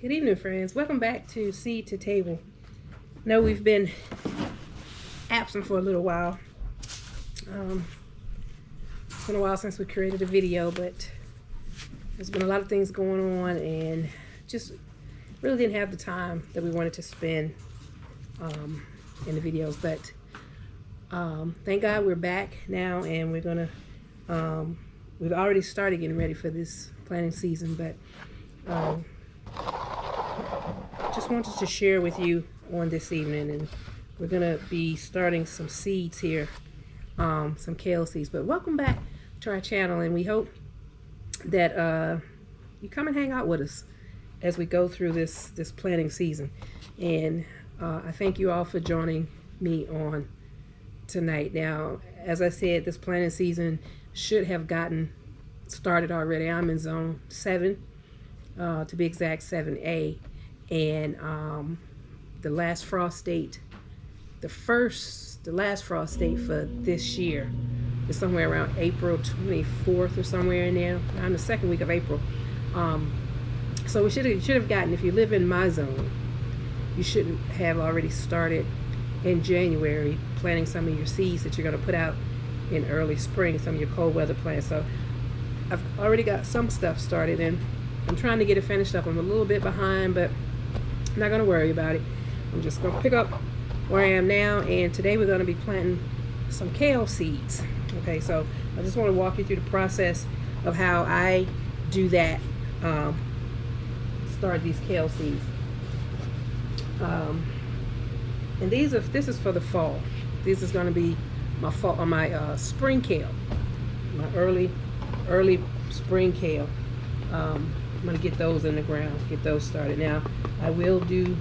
Good evening, friends. Welcome back to Seed to Table. No, we've been absent for a little while. It's been a while since we created a video, but there's been a lot of things going on and just really didn't have the time that we wanted to spend in the videos. But thank God we're back now, and we're gonna we've already started getting ready for this planting season, but just wanted to share with you on this evening, and we're gonna be starting some seeds here, some kale seeds. But welcome back to our channel, and we hope that you come and hang out with us as we go through this planting season. And I thank you all for joining me on tonight. Now, as I said, this planting season should have gotten started already. I'm in zone 7, to be exact, 7A. And the last frost date, the last frost date for this year is somewhere around April 24th or somewhere in there, around the second week of April. So we should have gotten, if you live in my zone, you shouldn't have already started in January planting some of your seeds that you're going to put out in early spring, some of your cold weather plants. So I've already got some stuff started, and I'm trying to get it finished up. I'm a little bit behind, but I'm not going to worry about it. I'm just going to pick up where I am now, and today we're going to be planting some kale seeds. Okay, so I just want to walk you through the process of how I do that, start these kale seeds. And this is for the fall. This is going to be my fall, my spring kale, my early spring kale. I'm going to get those in the ground, get those started. Now, I will do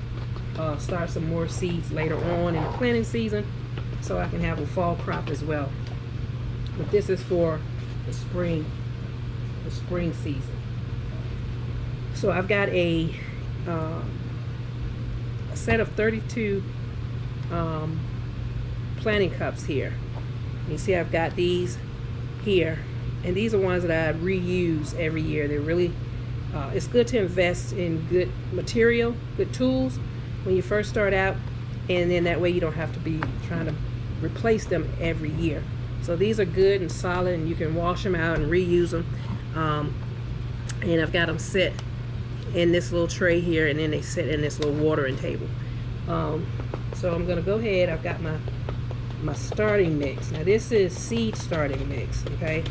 start some more seeds later on in the planting season, so I can have a fall crop as well. But this is for the spring season. So I've got a set of 32 planting cups here. You see, I've got these here, and these are ones that I reuse every year. They're really it's good to invest in good material, good tools when you first start out, and then that way you don't have to be trying to replace them every year. So these are good and solid, and you can wash them out and reuse them. And I've got them set in this little tray here, and then they sit in this little watering table. So I'm gonna go ahead. I've got my starting mix. Now this is seed starting mix. Okay,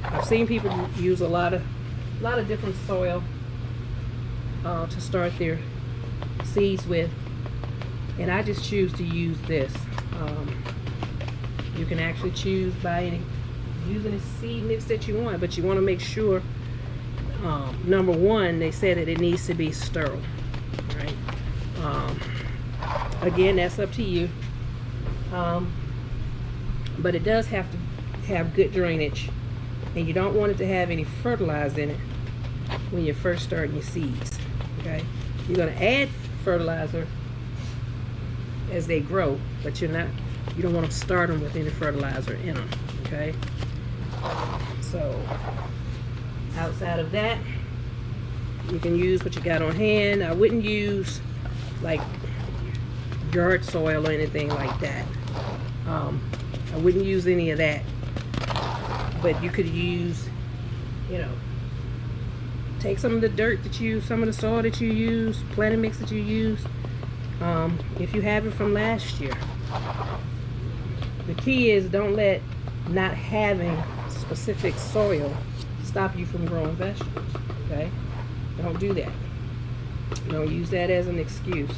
I've seen people use a lot of different soil to start their seeds with, and I just choose to use this. You can actually choose by using the seed mix that you want, but you want to make sure, number one, they said that it needs to be sterile, right? Again, that's up to you, but it does have to have good drainage, and you don't want it to have any fertilizer in it when you're first starting your seeds. Okay, you're going to add fertilizer as they grow, but you don't want to start them with any fertilizer in them. Okay, so outside of that, you can use what you got on hand. I wouldn't use like yard soil or anything like that. I wouldn't use any of that, but you could use, take some of the dirt that some of the soil that you use, planting mix that you use, if you have it from last year. The key is, don't let not having specific soil stop you from growing vegetables. Okay, don't do that. Don't use that as an excuse.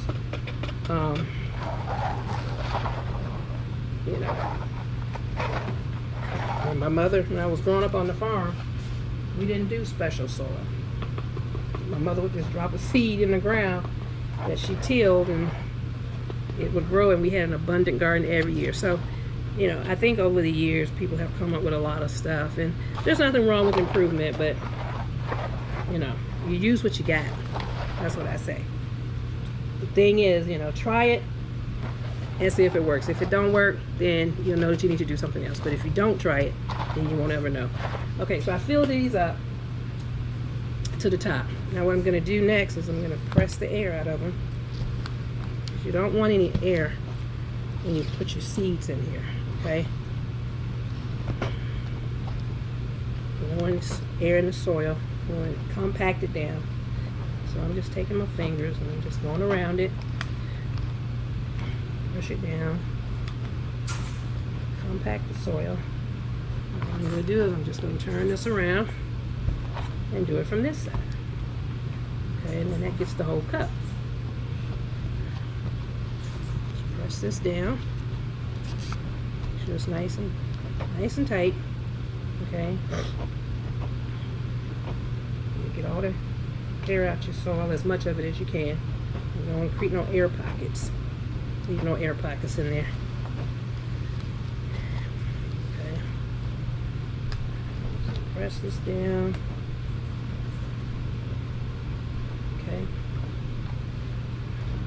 When my mother, when I was growing up on the farm, we didn't do special soil. My mother would just drop a seed in the ground that she tilled, and it would grow, and we had an abundant garden every year. So, I think over the years people have come up with a lot of stuff, and there's nothing wrong with improvement, but you use what you got. That's what I say. The thing is, try it and see if it works. If it don't work, then you'll know that you need to do something else. But if you don't try it, then you won't ever know. Okay, so I fill these up to the top. Now what I'm going to do next is I'm going to press the air out of them. You don't want any air when you put your seeds in here, okay? You don't want air in the soil. You want to compact it down. So I'm just taking my fingers and I'm just going around it. Push it down. Compact the soil. What I'm going to do is I'm just going to turn this around and do it from this side. Okay, and then that gets the whole cup. Just press this down. Make sure it's nice and tight. Okay. You get all the air out your soil, as much of it as you can. You don't want to create no air pockets. Leave no air pockets in there. Okay. So press this down. Okay.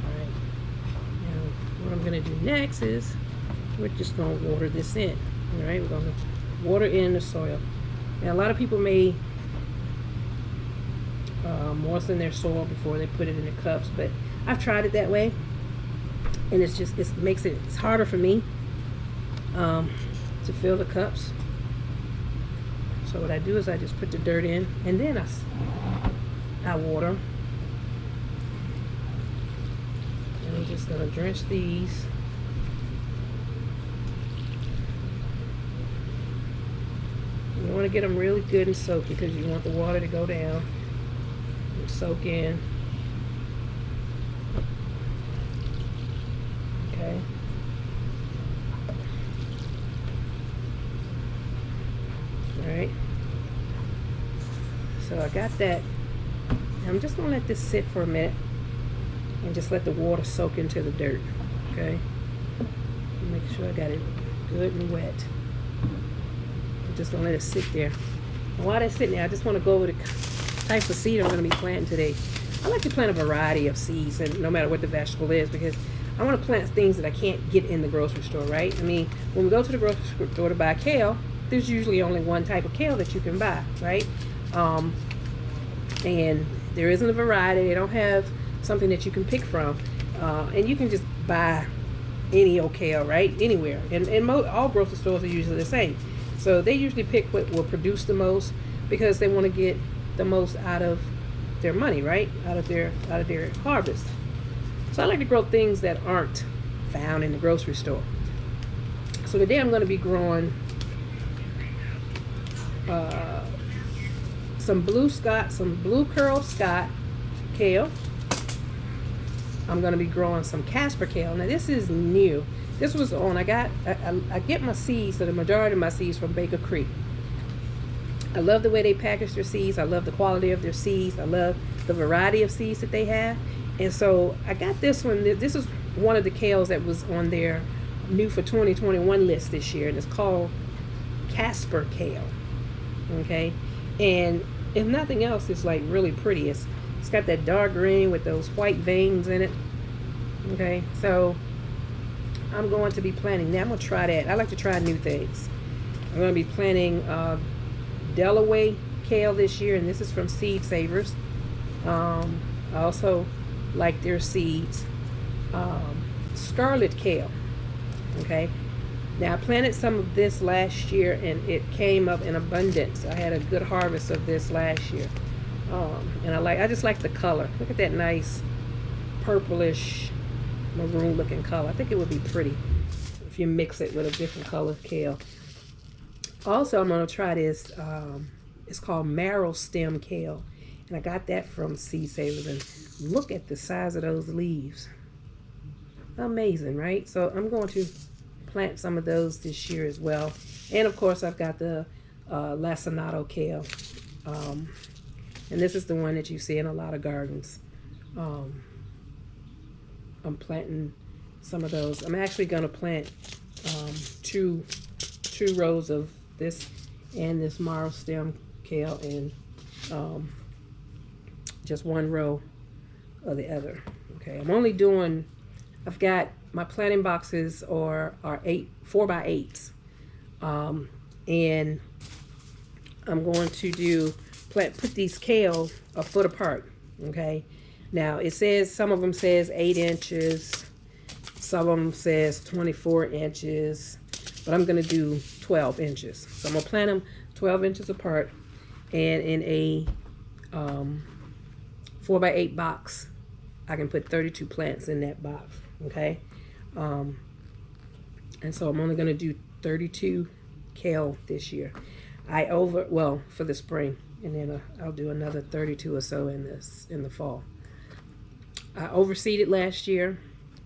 Alright. Now what I'm going to do next is we're just going to water this in. Alright, we're going to water in the soil. Now a lot of people may moisten their soil before they put it in the cups, but I've tried it that way, and it's harder for me to fill the cups. So what I do is I just put the dirt in, and then I water. And I'm just gonna drench these. You want to get them really good and soaked because you want the water to go down and soak in. Okay. Alright. So I got that. I'm just going to let this sit for a minute and just let the water soak into the dirt. Okay. Make sure I got it good and wet. Just gonna let it sit there. And while that's sitting there, I just want to go over the type of seed I'm going to be planting today. I like to plant a variety of seeds, and no matter what the vegetable is, because I want to plant things that I can't get in the grocery store, right? I mean, when we go to the grocery store to buy kale, there's usually only one type of kale that you can buy, right? And there isn't a variety. They don't have something that you can pick from, and you can just buy any old kale, right? Anywhere, and all grocery stores are usually the same. So they usually pick what will produce the most because they want to get the most out of their money, right? Out of their harvest. So I like to grow things that aren't found in the grocery store. So today I'm going to be growing some blue curled Scott kale. I'm going to be growing some Casper kale. Now this is new. This was on, I get my seeds, so the majority of my seeds from Baker Creek. I love the way they package their seeds. I love the quality of their seeds. I love the variety of seeds that they have. And so I got this one. This is one of the kales that was on their new for 2021 list this year, and it's called Casper kale. Okay, and if nothing else, it's like really pretty. It's got that dark green with those white veins in it. Okay, so I'm going to be planting that. I'm going to try that. I like to try new things. I'm going to be planting Delaware kale this year, and this is from Seed Savers. I also like their seeds. Scarlet kale. Okay. Now I planted some of this last year, and it came up in abundance. I had a good harvest of this last year, and I just like the color. Look at that nice purplish maroon looking color. I think it would be pretty if you mix it with a different color kale. Also, I'm going to try this. It's called marrow stem kale, and I got that from Seed Savers, and look at the size of those leaves. Amazing, right? So I'm going to plant some of those this year as well. And of course I've got the lacinato kale, and this is the one that you see in a lot of gardens. I'm planting some of those. I'm actually going to plant two rows of this and this marrow stem kale, and just one row of the other. Okay, I'm only doing, I've got my planting boxes are 4x8s, and I'm going to do put these kale a foot apart. Okay, now it says, some of them says 8 inches, some of them says 24 inches, but I'm gonna do 12 inches. So I'm gonna plant them 12 inches apart, and in a 4x8 box, I can put 32 plants in that box. Okay, and so I'm only gonna do 32 kale this year. For the spring, and then I'll do another 32 or so in the fall. I overseeded last year,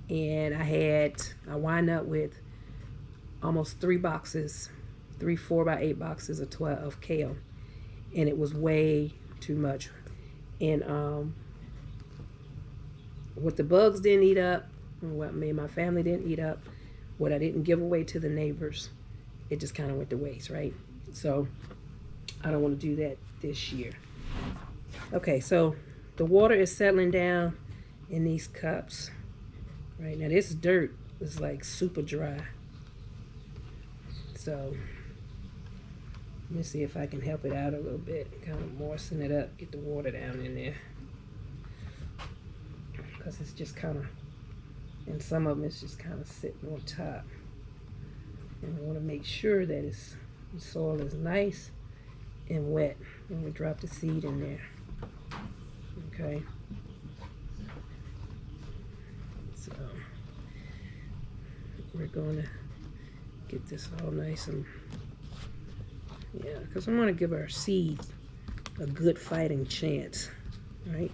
and I wind up with almost 3 4x8 boxes of kale, and it was way too much. And what the bugs didn't eat up, and what me and my family didn't eat up, what I didn't give away to the neighbors, it just kind of went to waste, right? So I don't want to do that this year. Okay, so the water is settling down in these cups. Right now, this dirt is like super dry. So let me see if I can help it out a little bit, kind of moisten it up, get the water down in there, because it's just kind of, and some of them it's just kind of sitting on top. And I want to make sure that the soil is nice and wet when we drop the seed in there. Okay. So we're going to get this all nice and, yeah, because I want to give our seeds a good fighting chance, right?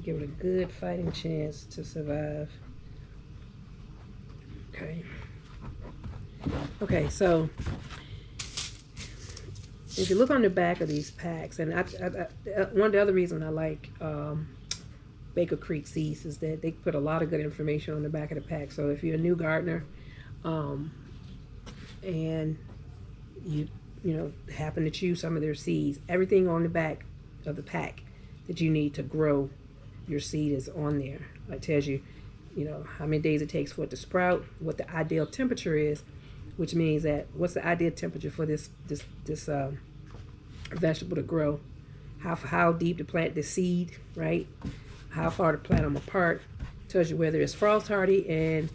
Give it a good fighting chance to survive. Okay. Okay, so if you look on the back of these packs, and one of the other reasons I like Baker Creek Seeds is that they put a lot of good information on the back of the pack. So if you're a new gardener, and you happen to choose some of their seeds, everything on the back of the pack that you need to grow your seed is on there. It tells you, how many days it takes for it to sprout, what the ideal temperature is, which means that what's the ideal temperature for this vegetable to grow, how deep to plant the seed, right? How far to plant them apart. Tells you whether it's frost hardy and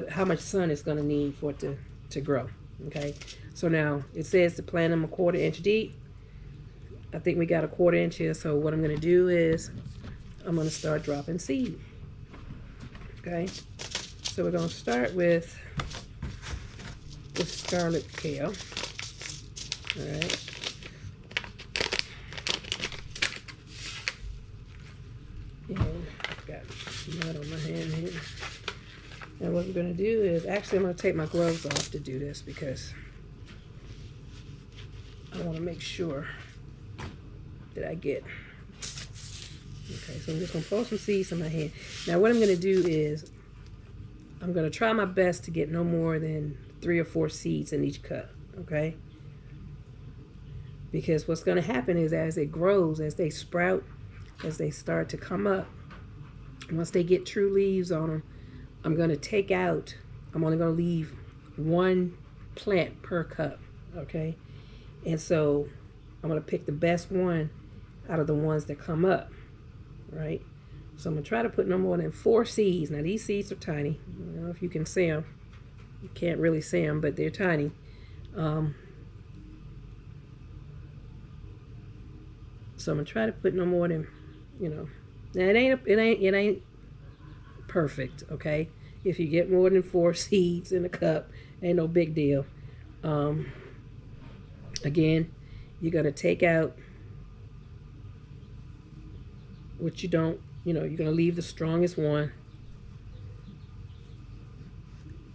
how much sun it's going to need for it to grow. Okay, so now it says to plant them a 1/4 inch deep. I think we got a 1/4 inch here, so what I'm going to do is I'm going to start dropping seed. Okay, so we're going to start with the scarlet kale. All right. And I've got mud on my hand here. And what we're going to do is, actually I'm going to take my gloves off to do this because I want to make sure that I get. Okay, so I'm just going to pour some seeds in my hand. Now what I'm going to do is I'm going to try my best to get no more than 3 or 4 seeds in each cup, okay? Because what's going to happen is as it grows, as they sprout, as they start to come up, once they get true leaves on them, I'm going to take out, I'm only going to leave 1 plant per cup, okay? And so I'm going to pick the best one out of the ones that come up, right? So I'm going to try to put no more than 4 seeds. Now these seeds are tiny. I don't know if you can see them. You can't really see them, but they're tiny. So I'm going to try to put no more than, now it ain't perfect, okay? If you get more than 4 seeds in a cup, ain't no big deal. Again, you're going to take out what you don't, you're going to leave the strongest one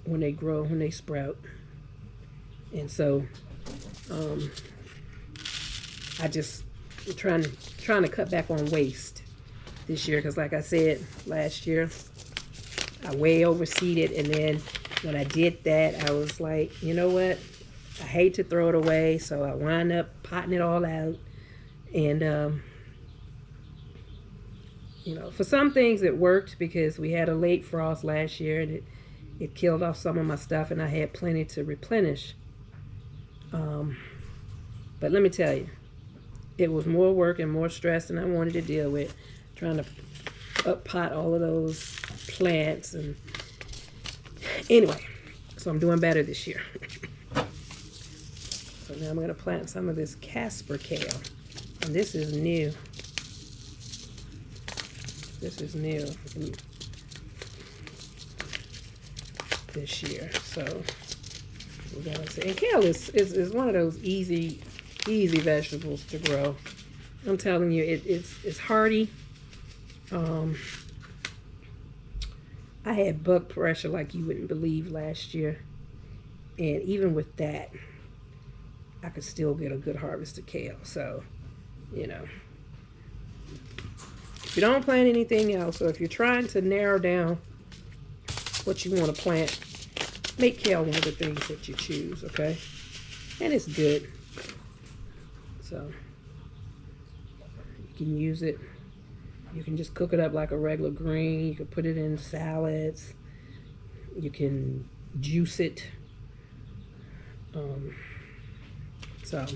when they grow, when they sprout. And so I just trying to cut back on waste this year, because like I said, last year I way overseeded, and then when I did that, I was like, you know what, I hate to throw it away, so I wound up potting it all out. And for some things it worked, because we had a late frost last year and it killed off some of my stuff, and I had plenty to replenish. But let me tell you, it was more work and more stress than I wanted to deal with, trying to up pot all of those plants. And anyway, so I'm doing better this year. So now I'm going to plant some of this Casper kale, and this is new. This is new this year. So we're going to see. And kale is one of those easy vegetables to grow. I'm telling you, it's hardy. I had bug pressure like you wouldn't believe last year, and even with that, I could still get a good harvest of kale. So, you know, if you don't plant anything else, or if you're trying to narrow down what you want to plant, make kale one of the things that you choose, okay? And it's good. So you can use it. You can just cook it up like a regular green. You can put it in salads. You can juice it. So a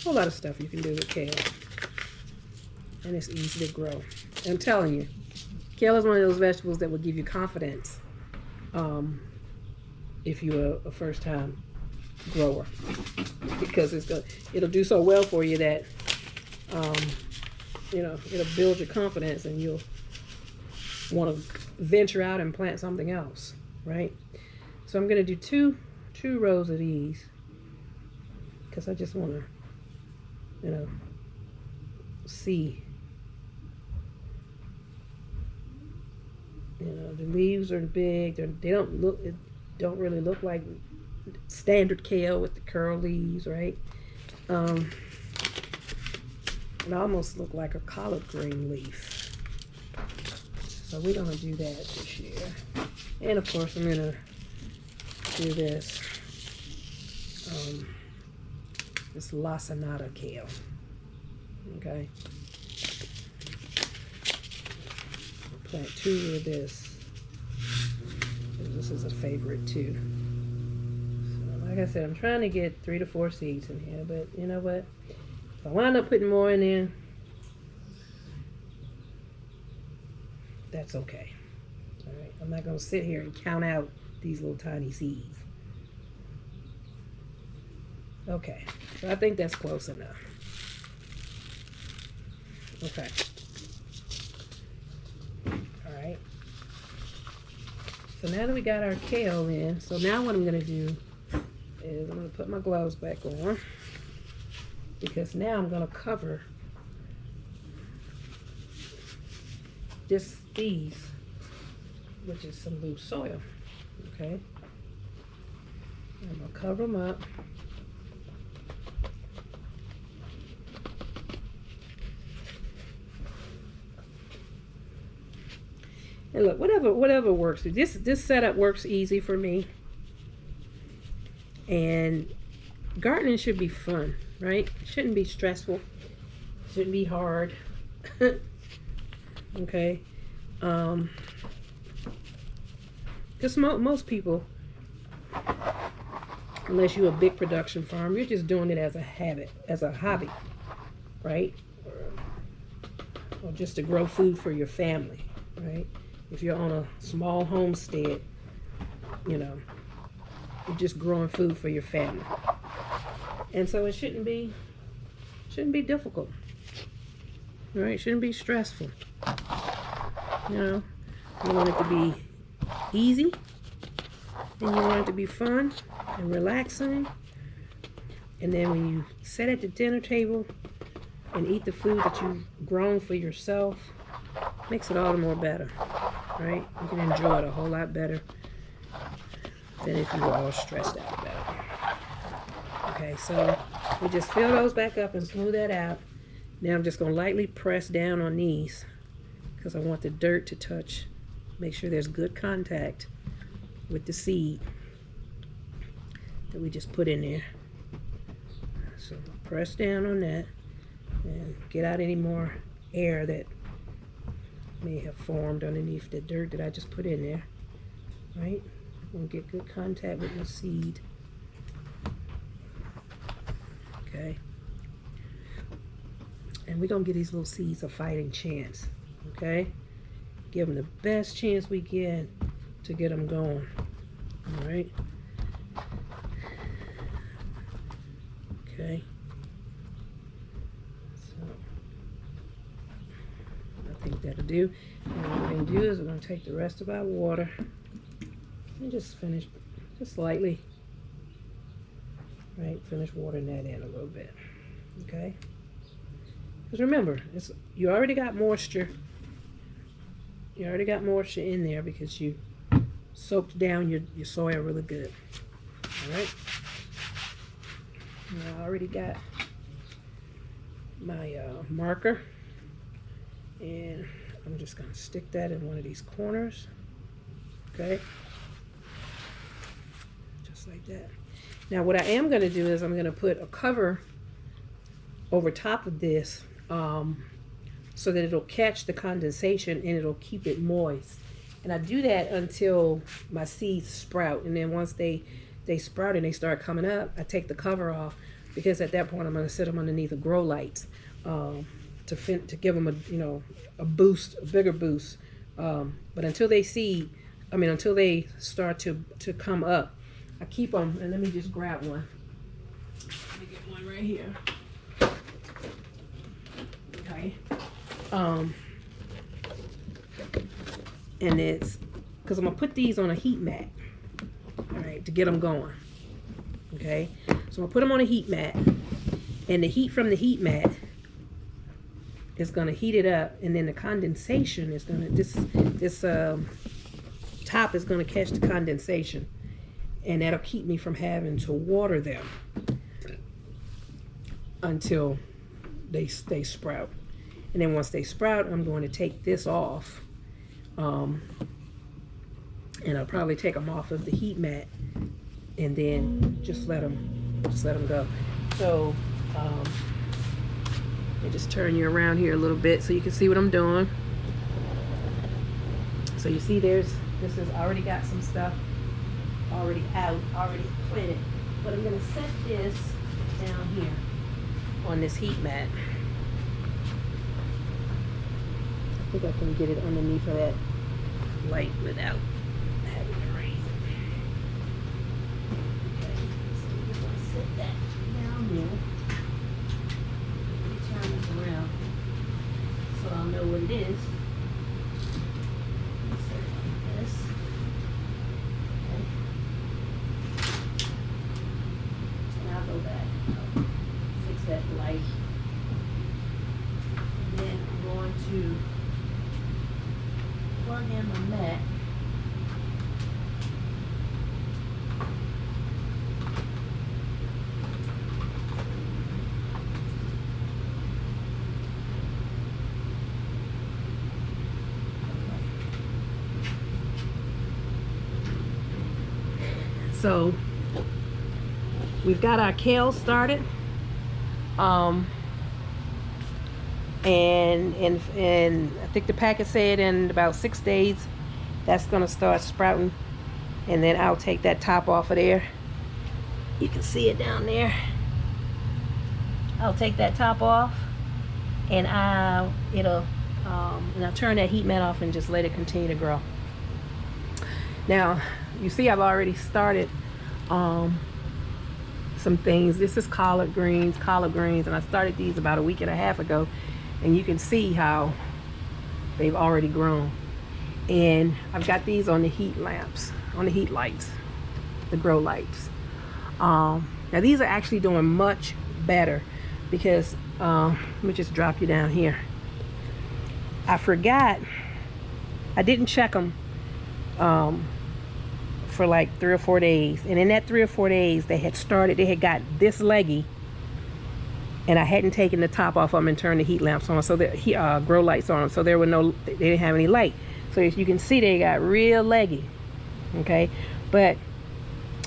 whole lot of stuff you can do with kale. And it's easy to grow. I'm telling you, kale is one of those vegetables that will give you confidence if you're a first-time grower, because it'll do so well for you that you know, it'll build your confidence, and you'll want to venture out and plant something else, right? So I'm going to do two rows of these, because I just want to, you know, see. You know, the leaves are big. They don't really look like standard kale with the curl leaves, right? It almost look like a collard green leaf. So we're gonna do that this year. And of course I'm gonna do this this lacinato kale. Okay. Plant 2 of this. This is a favorite too. So like I said, I'm trying to get 3 to 4 seeds in here, but you know what? If I wind up putting more in there, that's okay. All right, I'm not gonna sit here and count out these little tiny seeds. Okay, so I think that's close enough. Okay. All right. So now that we got our kale in, so now what I'm gonna do is I'm gonna put my gloves back on, because now I'm going to cover these, which is some loose soil, okay? I'm going to cover them up. And look, whatever works. This setup works easy for me. And gardening should be fun, right? It shouldn't be stressful. It shouldn't be hard. Okay. Because most people, unless you're a big production farm, you're just doing it as a habit, as a hobby, right? Or just to grow food for your family, right? If you're on a small homestead, you know, you're just growing food for your family. And so it shouldn't be difficult, right? It shouldn't be stressful. You know, you want it to be easy, and you want it to be fun and relaxing. And then when you sit at the dinner table and eat the food that you've grown for yourself, makes it all the more better, right? You can enjoy it a whole lot better than if you were all stressed out about it. Okay, so we just fill those back up and smooth that out. Now I'm just going to lightly press down on these, because I want the dirt to touch. Make sure there's good contact with the seed that we just put in there. So press down on that and get out any more air that may have formed underneath the dirt that I just put in there, right? I'm going to get good contact with the seed. Okay. And we're gonna give these little seeds a fighting chance, okay? Give them the best chance we get to get them going, all right? Okay. So, I think that'll do. And what we're gonna do is we're gonna take the rest of our water and just finish, just slightly, right? Finish watering that in a little bit, okay? Because remember, you already got moisture. You already got moisture in there because you soaked down your soil really good. All right. And I already got my marker, and I'm just going to stick that in one of these corners. Okay. Just like that. Now what I am going to do is I'm going to put a cover over top of this so that it'll catch the condensation and it'll keep it moist. And I do that until my seeds sprout, and then once they sprout and they start coming up, I take the cover off, because at that point I'm going to set them underneath a grow light to give them a boost, a bigger boost. But until they until they start to come up, I keep them. And let me just grab one. Let me get one right here. Okay. And it's because I'm gonna put these on a heat mat, all right, to get them going. Okay, so I'm gonna put them on a heat mat, and the heat from the heat mat is gonna heat it up, and then the condensation is gonna this top is gonna catch the condensation, and that'll keep me from having to water them until they sprout. And then once they sprout, I'm going to take this off, and I'll probably take them off of the heat mat, and then just let them go. So I just turn you around here a little bit so you can see what I'm doing. So you see, this has already got some stuff already out, already planted, but I'm going to set this down here on this heat mat. I think I can get it underneath of that light without having to raise it. Okay, so we're going to set that down there. Let me turn this around so I'll know what it is. Set it like this. Okay. And I'll go back. I'll fix that light. And then I'm going to plug in my mat. So we've got our kale started. And I think the packet said in about 6 days that's gonna start sprouting, and then I'll take that top off of there. You can see it down there. I'll take that top off, and I'll turn that heat mat off and just let it continue to grow. Now you see I've already started some things. This is collard greens, and I started these about a week and a half ago. And you can see how they've already grown. And I've got these on the heat lamps, on the heat lights, the grow lights. Now these are actually doing much better because, let me just drop you down here. I forgot, I didn't check them for like 3 or 4 days. And in that 3 or 4 days, they had got this leggy, and I hadn't taken the top off of them and turned the heat lamps on, so the grow lights on them, so they didn't have any light. So as you can see, they got real leggy. Okay, but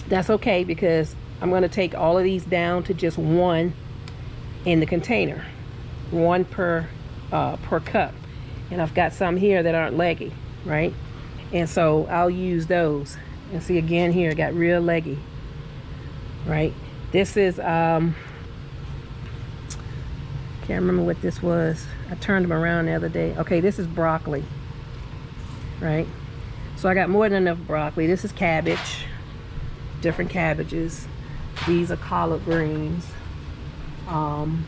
that's okay because I'm going to take all of these down to just one in the container, one per cup, and I've got some here that aren't leggy, right? And so I'll use those. And see again here, it got real leggy, right? This is can't Can't remember what this was. I turned them around the other day. Okay, this is broccoli, right? So I got more than enough broccoli. This is cabbage, different cabbages. These are collard greens. I'm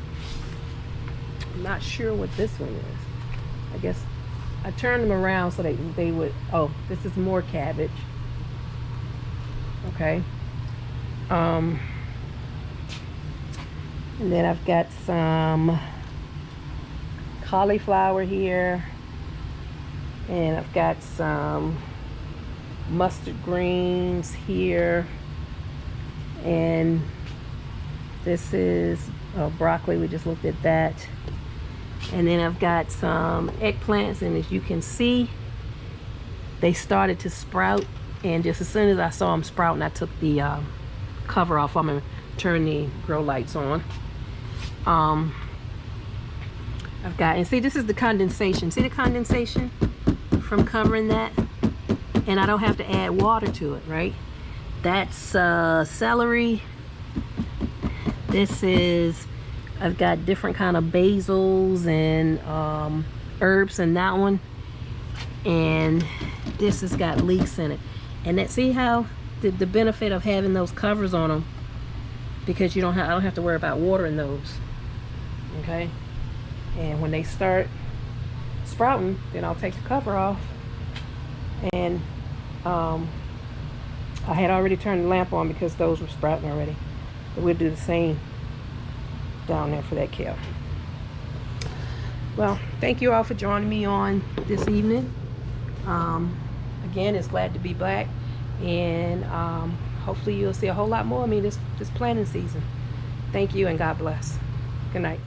not sure what this one is. I guess I turned them around so they would, oh, this is more cabbage. Okay. And then I've got some cauliflower here, and I've got some mustard greens here, and this is broccoli. We just looked at that. And then I've got some eggplants, and as you can see, they started to sprout, and just as soon as I saw them sprouting, I took the cover off. I'm gonna turn the grow lights on. I've got, and see, this is the condensation. See the condensation from covering that? And I don't have to add water to it, right? That's celery. This is, I've got different kind of basils and herbs in that one. And this has got leeks in it. And that, see how the benefit of having those covers on them, because you don't have, I don't have to worry about watering those. Okay, and when they start sprouting, then I'll take the cover off. And I had already turned the lamp on because those were sprouting already, but we'll do the same down there for that kale. Well, thank you all for joining me on this evening. Again, it's glad to be back, and hopefully you'll see a whole lot more of me this planting season. Thank you, and God bless. Good night.